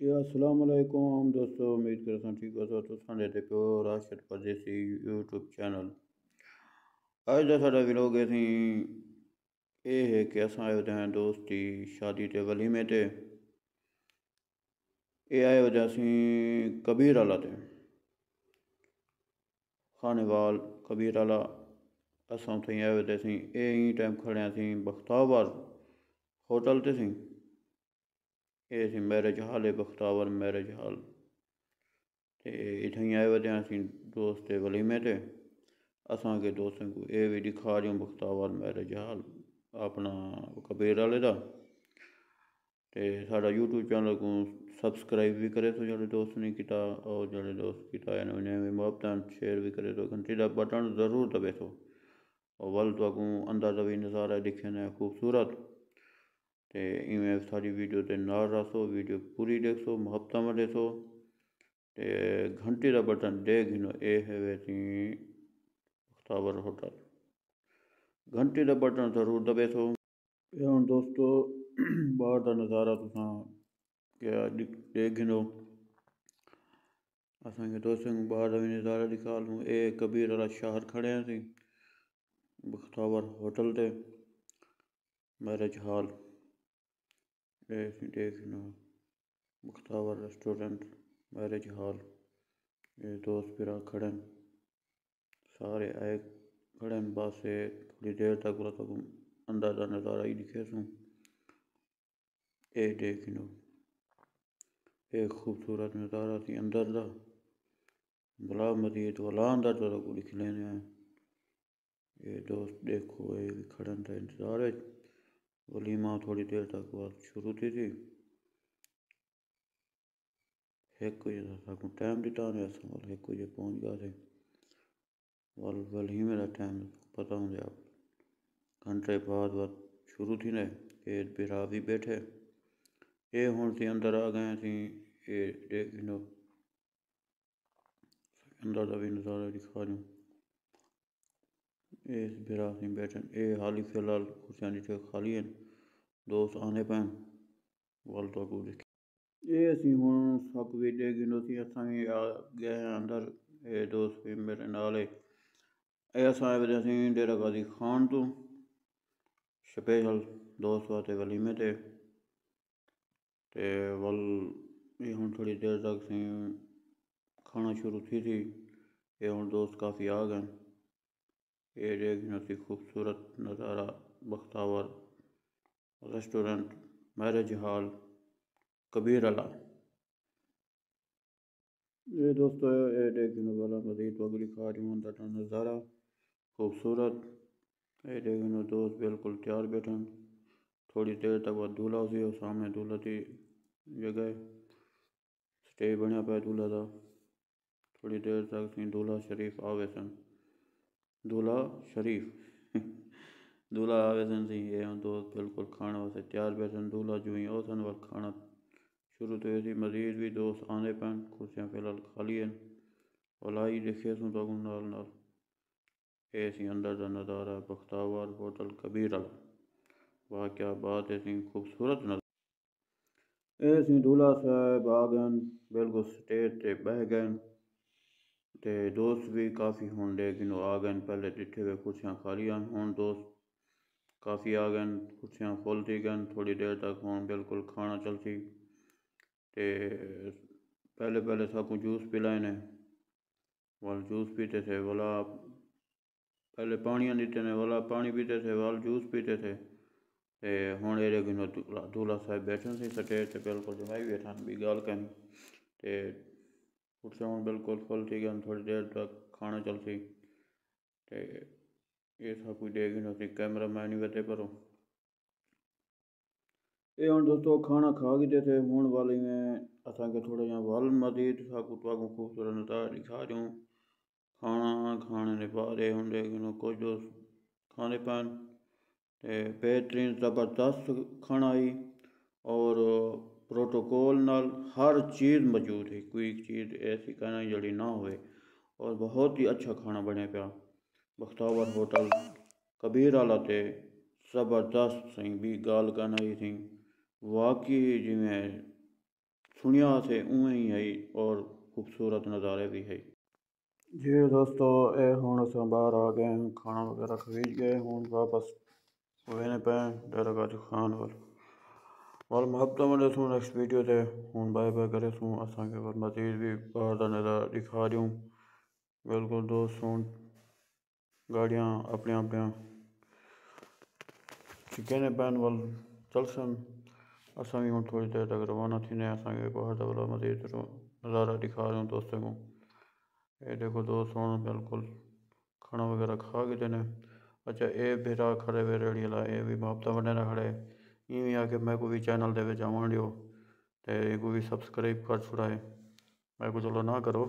अस्सलाम वालेकुम दोस्तों, उम्मीद करता ठीक हो। तुसां दे पे राशिद परदेसी यूट्यूब चैनल अज का साडा व्लॉग असी ये है कि अस आए होते हैं दोस्त की शादी ते वलीमे ते। ये आए होते असी कबीर आला ते खानेवाल कबीर आला। अस उत्थे आए होते सी यही टाइम खड़े सी बख्तावर होटल ते सी। ये सी मैरिज हाल है, बख्तावर मैरिज हाल। तो इत्थें आए होते असी दोस्त के वलीमे ते। असां के दोस्तों को ये भी दिखा रही हूँ बख्तावर मैरिज हाल अपना कबीर आले दा। ते साडा यूट्यूब चैनल को सब्सक्राइब भी करे तो जो दोस्त नहीं किया, और जो दोस्त किया उन्हें भी मोहब्बत शेयर भी करे तो घंटी का बटन ज़रूर दबे तो। और वल तो अंदाजा भी नज़ारा दिखे न खूबसूरत। तो इवें सारी वीडियो ते नाल रसो, वीडियो पूरी देखो, मोहब्बत में देखो। तो घंटी का बटन दे गिनो ये है वैसी बख्तावर होटल। घंटी का बटन जरूर दबे तो। हम दोस्तों बाहर का नज़ारा तुसा क्या देख गिनो। असा के दोस्तों को बाहर का भी नज़ारा दिखा लूँ। ये कबीर वाला शहर खड़े हैं सी बख्तावर होटल ते मैरिज हाल। देख लो बख्तावर रेस्टोरेंट मैरिज हाल। ये दोस्त फिर खड़े सारे आए खड़े बस थोड़ी देर तक अंदाजा नज़ारा ही दिखे सूँ। ये देख लो एक खूबसूरत नज़ारा थी अंदर का भला मजीद वाला अंदर तो दिख लेने हैं। ये दोस्त देखो ये भी खड़े थे इंतजार है। वलीमा थोड़ी देर तक बाद शुरू थी। एक बजे टाइम दिता ने अस वाल 1 बजे पहुँच गया थे। वलीमे का टाइम पता होंगे आप घंटे बाद शुरू थी ने। ये बिरा भी बैठे ये हूँ सी अंदर आ गए सी। ये देख लो अंदर का भी नज़ारा दिखा रही हूँ। इस बिरा सी बैठे ये हाल ही फिलहाल कुर्सियाँ नीचे खाली हैं, दोस्त आने पैन वाल तो देखे। ये असी हूँ सब भी देख गिनो सी असा भी आ गए हैं अंदर। ये दोस्त भी मेरे नाल है। अस आए वे असी डेरा गाजी खान तो स्पेशल दोस्त वास्ते वलीमे ते। वल ये हूँ थोड़ी देर तक सी खाना शुरू थी। ये हूँ दोस्त काफ़ी आ गए। ये देखना सी खूबसूरत नज़ारा Bakhtawar restaurant marriage hall Kabir आला। ये दोस्तों ये देखने वाला मजीद वगली खा रही हूँ अंदर नज़ारा खूबसूरत। ये देखने दोस्त बिल्कुल तैयार बैठे। थोड़ी देर तक बाद दूल्हा उसी और सामने दूल्हा की जगह स्टेज बनया पाया दूल्हा का। थोड़ी देर तक सी दूल्हा शरीफ आवे सन दूल्हा शरीफ दूल्हा आवे सन सी। ये दोस्त बिल्कुल खाने वास्ते तैयार बैठे। दूल्हा जो ही सन वाल खाना शुरू तो ऐसी मजीद भी दोस्त आने पैन कुर्सियाँ फिलहाल खाली हैं वलाई देखे सूँ तो नाल नाल। ये सी अंदर का नज़ारा बख्तावर होटल कबीर आला। वाह क्या बात है सी खूबसूरत नज़ारा। ये सी दूल्हा साहब आ गए बिल्कुल स्टेज ते बह गए। तो दोस्त भी काफ़ी हूँ लेकिन आ गए पहले डिठे हुए कुर्सियाँ खाली हैं हूँ दोस्त काफ़ी आ गए कुर्सियाँ फुल थी गए। थोड़ी देर तक हूँ बिल्कुल खाना चलती। तो पहले पहले सबको जूस पिलाए ने वाल जूस पीते थे वाला पहले पानियाँ दीते ने वाला पानी पीते थे वाल जूस पीते थे। तो हूँ ये गिनो दूल्हा साहब बैठे थे स्टेज पर बिल्कुल जमाई बैठा भी गाल कहनी। तो कुर्सियाँ हूँ बिल्कुल फुल थी गई थोड़ी देर तक खाना चलती। तो ये सब कुछ देख गिनो कैमरा मैन ही बते पर ये हम दोस्तों खाना खा गए थे हूँ वाली में असा के थोड़ा जहाँ वल मजीद खूबसूरत नज़ारा दिखा रही हूँ। खाना खाने के बाद ये होंगे कुछ दोस्त खाने पान बेहतरीन ज़बरदस्त खाना आई और प्रोटोकॉल नाल हर चीज़ मौजूद है। कोई चीज़ ऐसी कहना जड़ी ना होए और बहुत ही अच्छा खाना बने पाया बख्तावर होटल कबीर आला ते ज़बरदस्त सही भी गाल कहना ही थी वाकई जिमें सुनिया से उवें ही है और खूबसूरत नज़ारे भी है। जी दोस्तों, ये हुण असां बाहर आ गए हैं, खाना वगैरह खरीद गए, हुण वापस वेने पे डेरा गाजी खान वाल हफ्ता में ॾिसूं नेक्स्ट वीडियो ते। हुण बाय बाय करे सूं असांखे वल मज़ीद भी बाहर दा नज़ारा ॾेखारियूं। बिल्कुल दोस्त हुण गाड़ियां अपने अपने ठिकाने पैन वाल चलसन। असां भी हुण थोड़ी देर तक रवाना थींदे असांखे बाहर दा वाला मज़ीद नज़ारा ॾेखारियूं दोस्तों को। ये देखो दोस्त हुण बिल्कुल खाना वगैरह खा के देने। अच्छा ये बेरा खड़े वे रेड़ी ला ये भी हफ्ता बने ना खड़े इवें आके मैं को भी चैनल दे विच आवन दियो ते इको भी सब्सक्राइब कर छुड़ाए। मैं को चलो ना करो।